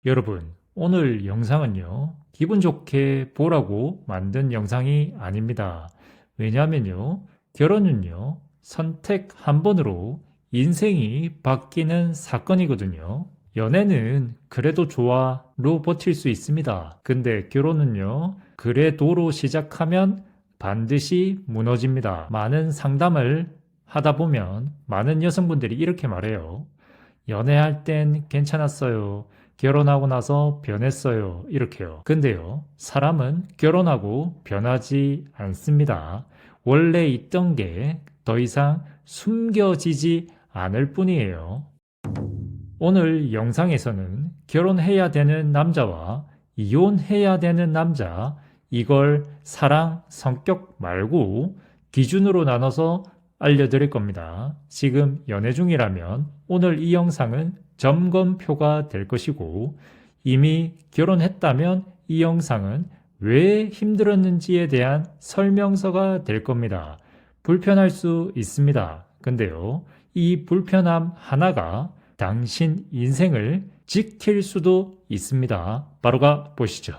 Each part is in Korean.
여러분, 오늘 영상은요, 기분 좋게 보라고 만든 영상이 아닙니다. 왜냐하면요, 결혼은요, 선택 한 번으로 인생이 바뀌는 사건이거든요. 연애는 그래도 좋아로 버틸 수 있습니다. 근데 결혼은요, 그래도로 시작하면 반드시 무너집니다. 많은 상담을 하다 보면 많은 여성분들이 이렇게 말해요. 연애할 땐 괜찮았어요. 결혼하고 나서 변했어요. 이렇게요. 근데요, 사람은 결혼하고 변하지 않습니다. 원래 있던 게 더 이상 숨겨지지 않을 뿐이에요. 오늘 영상에서는 결혼해야 되는 남자와 이혼해야 되는 남자, 이걸 사랑, 성격 말고 기준으로 나눠서 알려드릴 겁니다. 지금 연애 중이라면 오늘 이 영상은 점검표가 될 것이고, 이미 결혼했다면 이 영상은 왜 힘들었는지에 대한 설명서가 될 겁니다. 불편할 수 있습니다. 근데요, 이 불편함 하나가 당신 인생을 지킬 수도 있습니다. 바로 가 보시죠.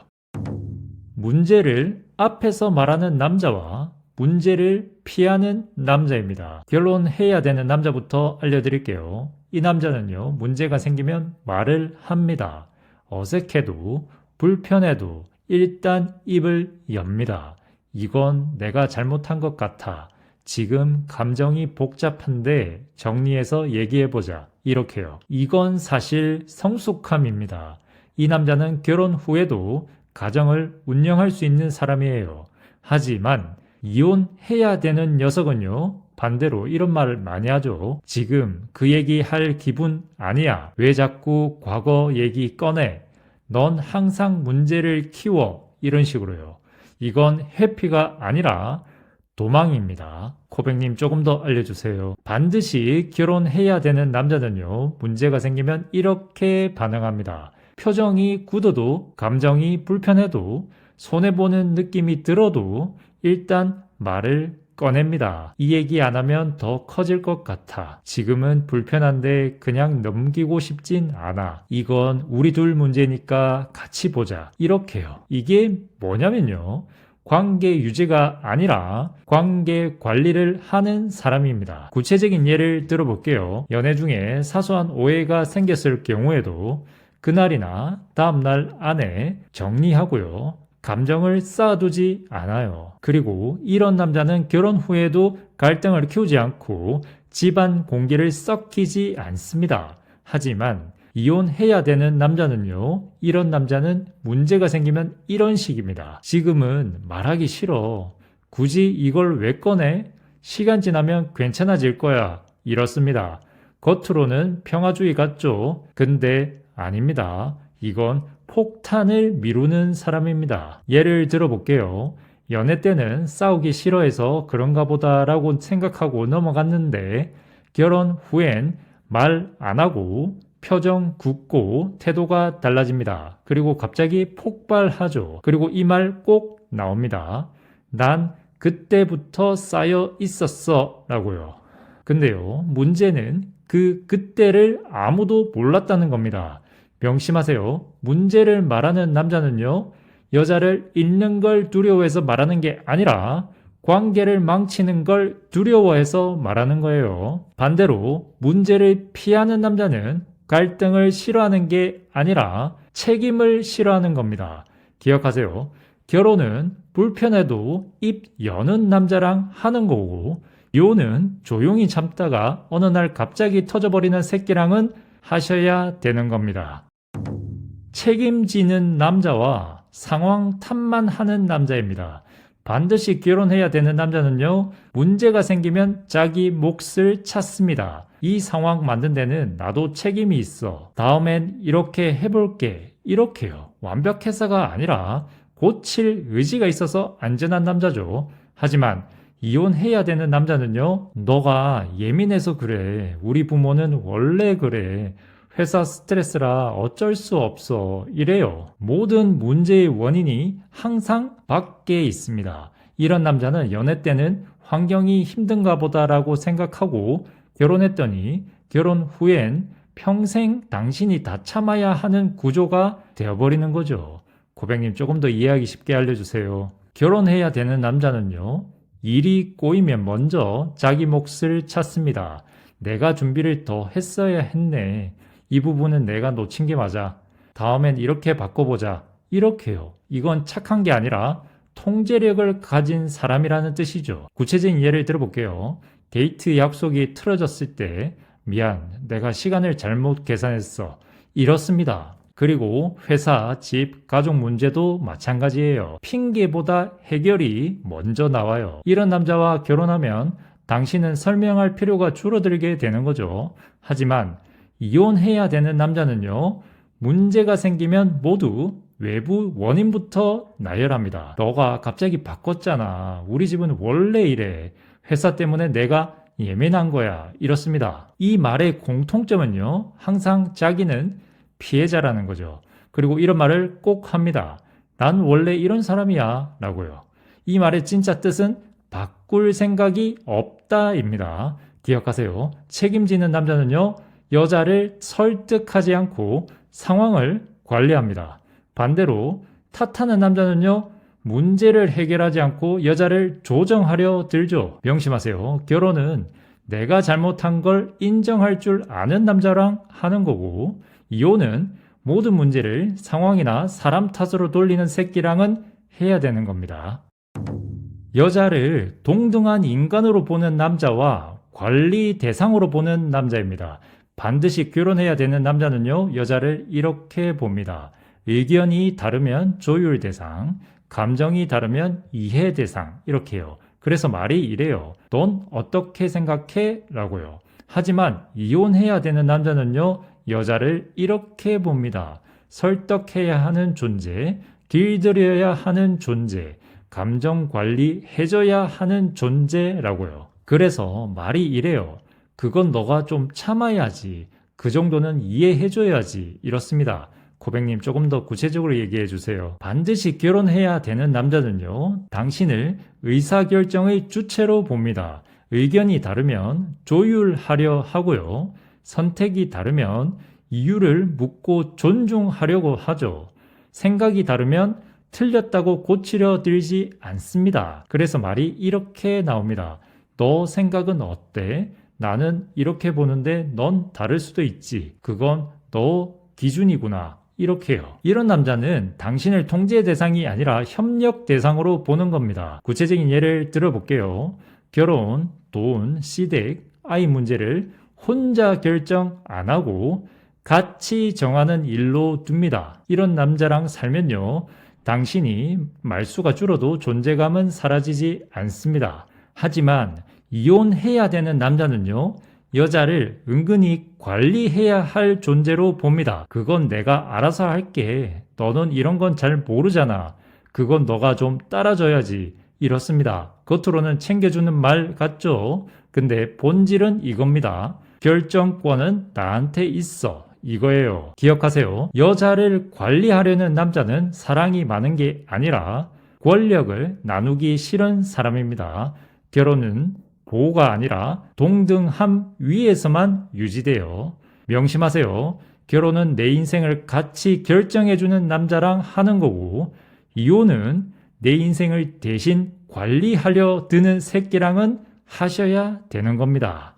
문제를 앞에서 말하는 남자와 문제를 피하는 남자입니다. 결혼해야 되는 남자부터 알려드릴게요. 이 남자는요, 문제가 생기면 말을 합니다. 어색해도 불편해도 일단 입을 엽니다. 이건 내가 잘못한 것 같아. 지금 감정이 복잡한데 정리해서 얘기해보자. 이렇게요. 이건 사실 성숙함입니다. 이 남자는 결혼 후에도 가정을 운영할 수 있는 사람이에요. 하지만 이혼해야 되는 녀석은요, 반대로 이런 말을 많이 하죠. 지금 그 얘기 할 기분 아니야. 왜 자꾸 과거 얘기 꺼내? 넌 항상 문제를 키워. 이런 식으로요. 이건 회피가 아니라 도망입니다. 코백님 조금 더 알려주세요. 반드시 결혼해야 되는 남자는요, 문제가 생기면 이렇게 반응합니다. 표정이 굳어도, 감정이 불편해도, 손해보는 느낌이 들어도 일단 말을 꺼냅니다. 이 얘기 안 하면 더 커질 것 같아. 지금은 불편한데 그냥 넘기고 싶진 않아. 이건 우리 둘 문제니까 같이 보자. 이렇게요. 이게 뭐냐면요, 관계 유지가 아니라 관계 관리를 하는 사람입니다. 구체적인 예를 들어볼게요. 연애 중에 사소한 오해가 생겼을 경우에도 그날이나 다음날 안에 정리하고요. 감정을 쌓아두지 않아요. 그리고 이런 남자는 결혼 후에도 갈등을 키우지 않고 집안 공기를 썩히지 않습니다. 하지만 이혼해야 되는 남자는요, 이런 남자는 문제가 생기면 이런 식입니다. 지금은 말하기 싫어. 굳이 이걸 왜 꺼내? 시간 지나면 괜찮아질 거야. 이렇습니다. 겉으로는 평화주의 같죠? 근데 아닙니다. 이건 폭탄을 미루는 사람입니다. 예를 들어볼게요. 연애 때는 싸우기 싫어해서 그런가 보다라고 생각하고 넘어갔는데, 결혼 후엔 말 안 하고 표정 굳고 태도가 달라집니다. 그리고 갑자기 폭발하죠. 그리고 이 말 꼭 나옵니다. 난 그때부터 쌓여 있었어 라고요. 근데요, 문제는 그때를 아무도 몰랐다는 겁니다. 명심하세요. 문제를 말하는 남자는요, 여자를 잃는 걸 두려워해서 말하는 게 아니라 관계를 망치는 걸 두려워해서 말하는 거예요. 반대로 문제를 피하는 남자는 갈등을 싫어하는 게 아니라 책임을 싫어하는 겁니다. 기억하세요. 결혼은 불편해도 입 여는 남자랑 하는 거고, 이혼은 조용히 참다가 어느 날 갑자기 터져버리는 새끼랑은 하셔야 되는 겁니다. 책임지는 남자와 상황 탓만 하는 남자입니다. 반드시 결혼해야 되는 남자는요, 문제가 생기면 자기 몫을 찾습니다. 이 상황 만든 데는 나도 책임이 있어. 다음엔 이렇게 해볼게. 이렇게요. 완벽해서가 아니라 고칠 의지가 있어서 안전한 남자죠. 하지만 이혼해야 되는 남자는요, 너가 예민해서 그래. 우리 부모는 원래 그래. 회사 스트레스라 어쩔 수 없어. 이래요. 모든 문제의 원인이 항상 밖에 있습니다. 이런 남자는 연애 때는 환경이 힘든가 보다라고 생각하고 결혼했더니 결혼 후엔 평생 당신이 다 참아야 하는 구조가 되어버리는 거죠. 고백님 조금 더 이해하기 쉽게 알려주세요. 결혼해야 되는 남자는요, 일이 꼬이면 먼저 자기 몫을 찾습니다. 내가 준비를 더 했어야 했네. 이 부분은 내가 놓친 게 맞아. 다음엔 이렇게 바꿔보자. 이렇게요. 이건 착한 게 아니라 통제력을 가진 사람이라는 뜻이죠. 구체적인 예를 들어볼게요. 데이트 약속이 틀어졌을 때 미안, 내가 시간을 잘못 계산했어. 이렇습니다. 그리고 회사, 집, 가족 문제도 마찬가지예요. 핑계보다 해결이 먼저 나와요. 이런 남자와 결혼하면 당신은 설명할 필요가 줄어들게 되는 거죠. 하지만 이혼해야 되는 남자는요, 문제가 생기면 모두 외부 원인부터 나열합니다. 너가 갑자기 바꿨잖아. 우리 집은 원래 이래. 회사 때문에 내가 예민한 거야. 이렇습니다. 이 말의 공통점은요, 항상 자기는 피해자라는 거죠. 그리고 이런 말을 꼭 합니다. 난 원래 이런 사람이야. 라고요. 이 말의 진짜 뜻은 바꿀 생각이 없다입니다. 기억하세요. 책임지는 남자는요, 여자를 설득하지 않고 상황을 관리합니다. 반대로 탓하는 남자는요, 문제를 해결하지 않고 여자를 조정하려 들죠. 명심하세요. 결혼은 내가 잘못한 걸 인정할 줄 아는 남자랑 하는 거고, 이혼은 모든 문제를 상황이나 사람 탓으로 돌리는 새끼랑은 해야 되는 겁니다. 여자를 동등한 인간으로 보는 남자와 관리 대상으로 보는 남자입니다. 반드시 결혼해야 되는 남자는요, 여자를 이렇게 봅니다. 의견이 다르면 조율 대상, 감정이 다르면 이해 대상, 이렇게요. 그래서 말이 이래요. 넌 어떻게 생각해? 라고요. 하지만 이혼해야 되는 남자는요, 여자를 이렇게 봅니다. 설득해야 하는 존재, 길들여야 하는 존재, 감정 관리 해줘야 하는 존재라고요. 그래서 말이 이래요. 그건 너가 좀 참아야지. 그 정도는 이해해줘야지. 이렇습니다. 고백님 조금 더 구체적으로 얘기해 주세요. 반드시 결혼해야 되는 남자는요, 당신을 의사결정의 주체로 봅니다. 의견이 다르면 조율하려 하고요. 선택이 다르면 이유를 묻고 존중하려고 하죠. 생각이 다르면 틀렸다고 고치려 들지 않습니다. 그래서 말이 이렇게 나옵니다. 너 생각은 어때? 나는 이렇게 보는데 넌 다를 수도 있지. 그건 너 기준이구나. 이렇게요. 이런 남자는 당신을 통제 대상이 아니라 협력 대상으로 보는 겁니다. 구체적인 예를 들어볼게요. 결혼, 돈, 시댁, 아이 문제를 혼자 결정 안 하고 같이 정하는 일로 둡니다. 이런 남자랑 살면요, 당신이 말수가 줄어도 존재감은 사라지지 않습니다. 하지만 이혼해야 되는 남자는요, 여자를 은근히 관리해야 할 존재로 봅니다. 그건 내가 알아서 할게. 너는 이런 건 잘 모르잖아. 그건 너가 좀 따라줘야지. 이렇습니다. 겉으로는 챙겨주는 말 같죠? 근데 본질은 이겁니다. 결정권은 나한테 있어. 이거예요. 기억하세요. 여자를 관리하려는 남자는 사랑이 많은 게 아니라 권력을 나누기 싫은 사람입니다. 결혼은 보호가 아니라 동등함 위에서만 유지돼요. 명심하세요. 결혼은 내 인생을 같이 결정해주는 남자랑 하는 거고, 이혼은 내 인생을 대신 관리하려 드는 새끼랑은 하셔야 되는 겁니다.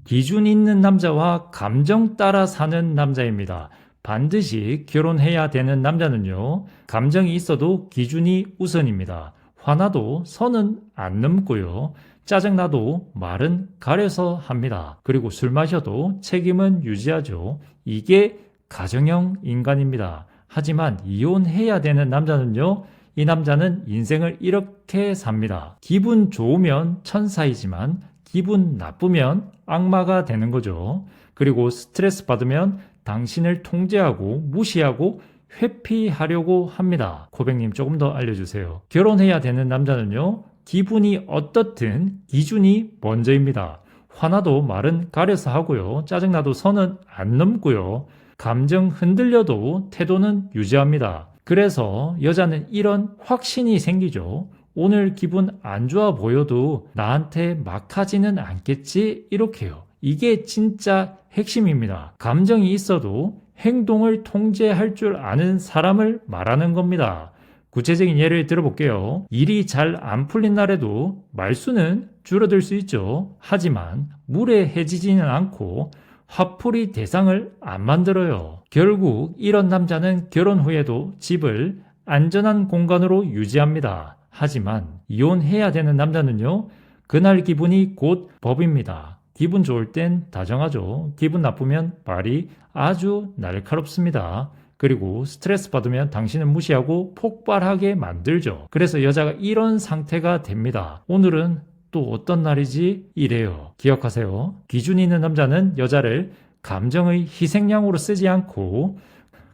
기준 있는 남자와 감정 따라 사는 남자입니다. 반드시 결혼해야 되는 남자는요, 감정이 있어도 기준이 우선입니다. 화나도 선은 안 넘고요. 짜증나도 말은 가려서 합니다. 그리고 술 마셔도 책임은 유지하죠. 이게 가정형 인간입니다. 하지만 이혼해야 되는 남자는요, 이 남자는 인생을 이렇게 삽니다. 기분 좋으면 천사이지만 기분 나쁘면 악마가 되는 거죠. 그리고 스트레스 받으면 당신을 통제하고 무시하고 회피하려고 합니다. 고백님 조금 더 알려주세요. 결혼해야 되는 남자는요, 기분이 어떻든 기준이 먼저입니다. 화나도 말은 가려서 하고요. 짜증나도 선은 안 넘고요. 감정 흔들려도 태도는 유지합니다. 그래서 여자는 이런 확신이 생기죠. 오늘 기분 안 좋아 보여도 나한테 막 하지는 않겠지? 이렇게요. 이게 진짜 핵심입니다. 감정이 있어도 행동을 통제할 줄 아는 사람을 말하는 겁니다. 구체적인 예를 들어볼게요. 일이 잘 안 풀린 날에도 말수는 줄어들 수 있죠. 하지만 무례해지지는 않고 화풀이 대상을 안 만들어요. 결국 이런 남자는 결혼 후에도 집을 안전한 공간으로 유지합니다. 하지만 이혼해야 되는 남자는요, 그날 기분이 곧 법입니다. 기분 좋을 땐 다정하죠. 기분 나쁘면 말이 아주 날카롭습니다. 그리고 스트레스 받으면 당신을 무시하고 폭발하게 만들죠. 그래서 여자가 이런 상태가 됩니다. 오늘은 또 어떤 날이지? 이래요. 기억하세요. 기준이 있는 남자는 여자를 감정의 희생양으로 쓰지 않고,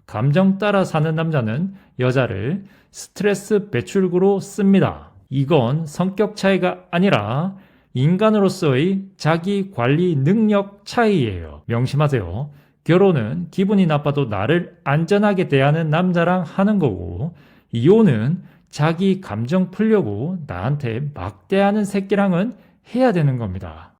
감정 따라 사는 남자는 여자를 스트레스 배출구로 씁니다. 이건 성격 차이가 아니라 인간으로서의 자기 관리 능력 차이예요. 명심하세요. 결혼은 기분이 나빠도 나를 안전하게 대하는 남자랑 하는 거고, 이혼은 자기 감정 풀려고 나한테 막대하는 새끼랑은 해야 되는 겁니다.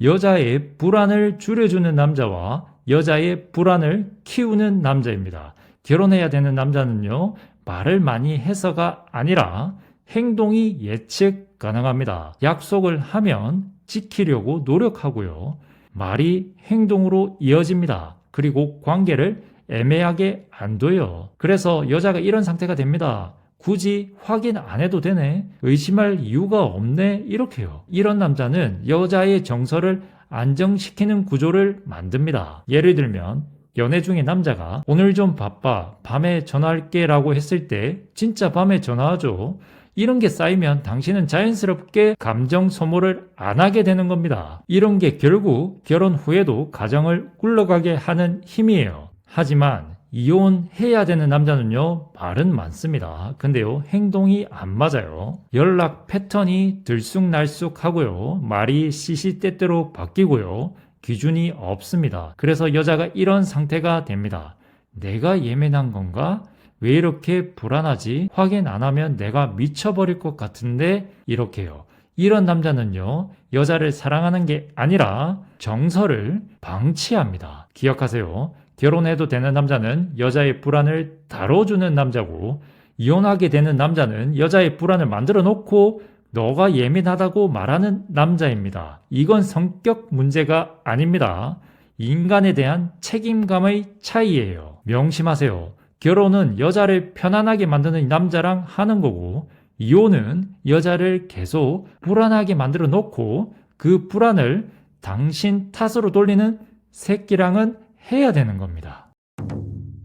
여자의 불안을 줄여주는 남자와 여자의 불안을 키우는 남자입니다. 결혼해야 되는 남자는요, 말을 많이 해서가 아니라 행동이 예측 가능합니다. 약속을 하면 지키려고 노력하고요. 말이 행동으로 이어집니다. 그리고 관계를 애매하게 안 둬요. 그래서 여자가 이런 상태가 됩니다. 굳이 확인 안 해도 되네? 의심할 이유가 없네? 이렇게요. 이런 남자는 여자의 정서를 안정시키는 구조를 만듭니다. 예를 들면 연애 중에 남자가 오늘 좀 바빠, 밤에 전화할게 라고 했을 때 진짜 밤에 전화하죠. 이런 게 쌓이면 당신은 자연스럽게 감정 소모를 안 하게 되는 겁니다. 이런 게 결국 결혼 후에도 가정을 굴러가게 하는 힘이에요. 하지만 이혼해야 되는 남자는요, 말은 많습니다. 근데요, 행동이 안 맞아요. 연락 패턴이 들쑥날쑥하고요, 말이 시시때때로 바뀌고요, 기준이 없습니다. 그래서 여자가 이런 상태가 됩니다. 내가 예민한 건가? 왜 이렇게 불안하지? 확인 안 하면 내가 미쳐버릴 것 같은데? 이렇게요. 이런 남자는요, 여자를 사랑하는 게 아니라 정서를 방치합니다. 기억하세요. 결혼해도 되는 남자는 여자의 불안을 다뤄주는 남자고, 이혼하게 되는 남자는 여자의 불안을 만들어 놓고 너가 예민하다고 말하는 남자입니다. 이건 성격 문제가 아닙니다. 인간에 대한 책임감의 차이예요. 명심하세요. 결혼은 여자를 편안하게 만드는 남자랑 하는 거고, 이혼은 여자를 계속 불안하게 만들어 놓고 그 불안을 당신 탓으로 돌리는 새끼랑은 해야 되는 겁니다.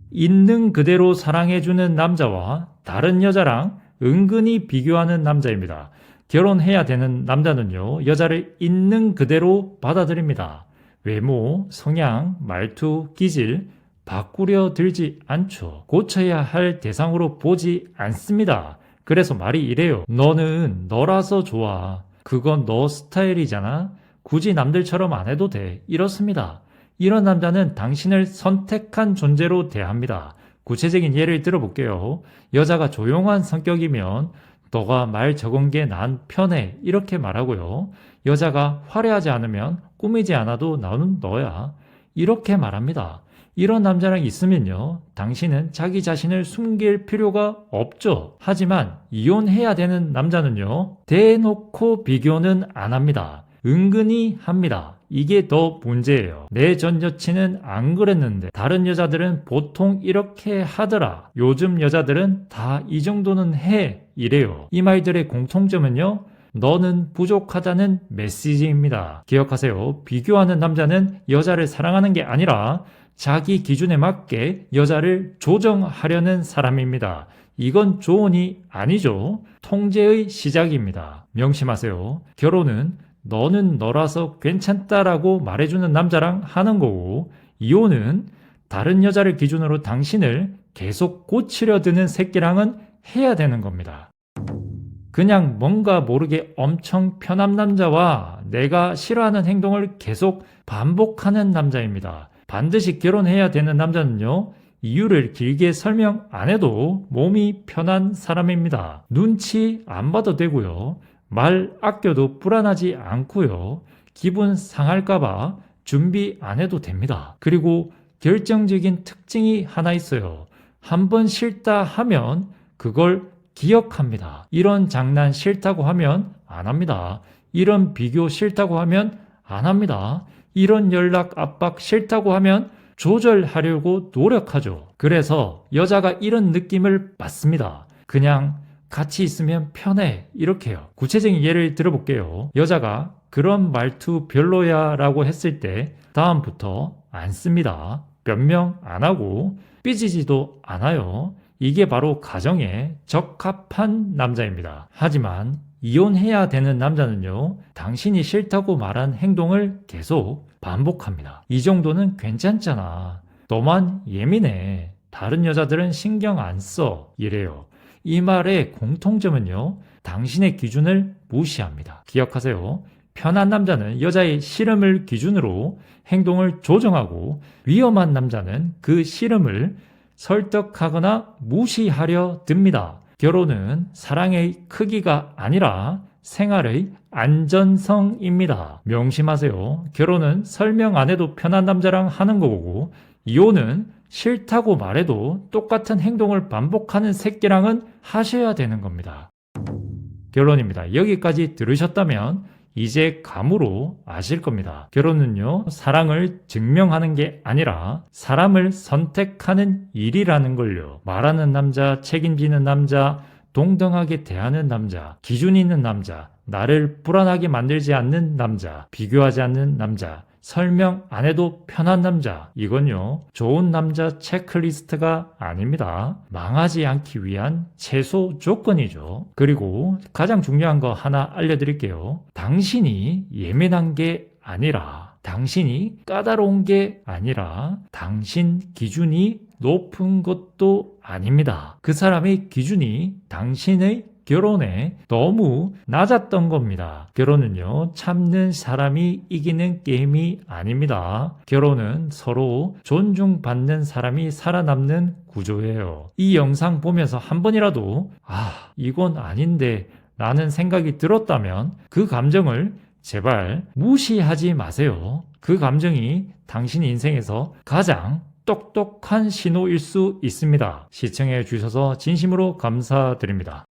있는 그대로 사랑해주는 남자와 다른 여자랑 은근히 비교하는 남자입니다. 결혼해야 되는 남자는요, 여자를 있는 그대로 받아들입니다. 외모, 성향, 말투, 기질 바꾸려 들지 않죠. 고쳐야 할 대상으로 보지 않습니다. 그래서 말이 이래요. 너는 너라서 좋아. 그건 너 스타일이잖아. 굳이 남들처럼 안 해도 돼. 이렇습니다. 이런 남자는 당신을 선택한 존재로 대합니다. 구체적인 예를 들어볼게요. 여자가 조용한 성격이면 너가 말 적은 게 난 편해. 이렇게 말하고요. 여자가 화려하지 않으면 꾸미지 않아도 나는 너야. 이렇게 말합니다. 이런 남자랑 있으면요, 당신은 자기 자신을 숨길 필요가 없죠. 하지만 이혼해야 되는 남자는요, 대놓고 비교는 안 합니다. 은근히 합니다. 이게 더 문제예요. 내 전 여친은 안 그랬는데 다른 여자들은 보통 이렇게 하더라. 요즘 여자들은 다 이 정도는 해. 이래요. 이 말들의 공통점은요, 너는 부족하다는 메시지입니다. 기억하세요. 비교하는 남자는 여자를 사랑하는 게 아니라 자기 기준에 맞게 여자를 조정하려는 사람입니다. 이건 조언이 아니죠. 통제의 시작입니다. 명심하세요. 결혼은 너는 너라서 괜찮다라고 말해주는 남자랑 하는 거고, 이혼은 다른 여자를 기준으로 당신을 계속 고치려 드는 새끼랑은 해야 되는 겁니다. 그냥 뭔가 모르게 엄청 편한 남자와 내가 싫어하는 행동을 계속 반복하는 남자입니다. 반드시 결혼해야 되는 남자는요, 이유를 길게 설명 안 해도 몸이 편한 사람입니다. 눈치 안 봐도 되고요. 말 아껴도 불안하지 않고요. 기분 상할까봐 준비 안 해도 됩니다. 그리고 결정적인 특징이 하나 있어요. 한번 싫다 하면 그걸 기억합니다. 이런 장난 싫다고 하면 안 합니다. 이런 비교 싫다고 하면 안 합니다. 이런 연락 압박 싫다고 하면 조절하려고 노력하죠. 그래서 여자가 이런 느낌을 받습니다. 그냥 같이 있으면 편해 이렇게요. 구체적인 예를 들어볼게요. 여자가 그런 말투 별로야 라고 했을 때 다음부터 안 씁니다. 변명 안 하고 삐지지도 않아요. 이게 바로 가정에 적합한 남자입니다. 하지만 이혼해야 되는 남자는요, 당신이 싫다고 말한 행동을 계속 반복합니다. 이 정도는 괜찮잖아. 너만 예민해. 다른 여자들은 신경 안 써. 이래요. 이 말의 공통점은요, 당신의 기준을 무시합니다. 기억하세요. 편한 남자는 여자의 싫음을 기준으로 행동을 조정하고, 위험한 남자는 그 싫음을 설득하거나 무시하려 듭니다. 결혼은 사랑의 크기가 아니라 생활의 안전성입니다. 명심하세요. 결혼은 설명 안 해도 편한 남자랑 하는 거고, 이혼은 싫다고 말해도 똑같은 행동을 반복하는 새끼랑은 하셔야 되는 겁니다. 결론입니다. 여기까지 들으셨다면 이제 감으로 아실 겁니다. 결혼은요, 사랑을 증명하는 게 아니라 사람을 선택하는 일이라는 걸요. 말하는 남자, 책임지는 남자, 동등하게 대하는 남자, 기준 있는 남자, 나를 불안하게 만들지 않는 남자, 비교하지 않는 남자, 설명 안 해도 편한 남자. 이건요, 좋은 남자 체크리스트가 아닙니다. 망하지 않기 위한 최소 조건이죠. 그리고 가장 중요한 거 하나 알려드릴게요. 당신이 예민한 게 아니라, 당신이 까다로운 게 아니라, 당신 기준이 높은 것도 아닙니다. 그 사람의 기준이 당신의 결혼에 너무 낮았던 겁니다. 결혼은요, 참는 사람이 이기는 게임이 아닙니다. 결혼은 서로 존중받는 사람이 살아남는 구조예요. 이 영상 보면서 한 번이라도 이건 아닌데 라는 생각이 들었다면 그 감정을 제발 무시하지 마세요. 그 감정이 당신 인생에서 가장 똑똑한 신호일 수 있습니다. 시청해 주셔서 진심으로 감사드립니다.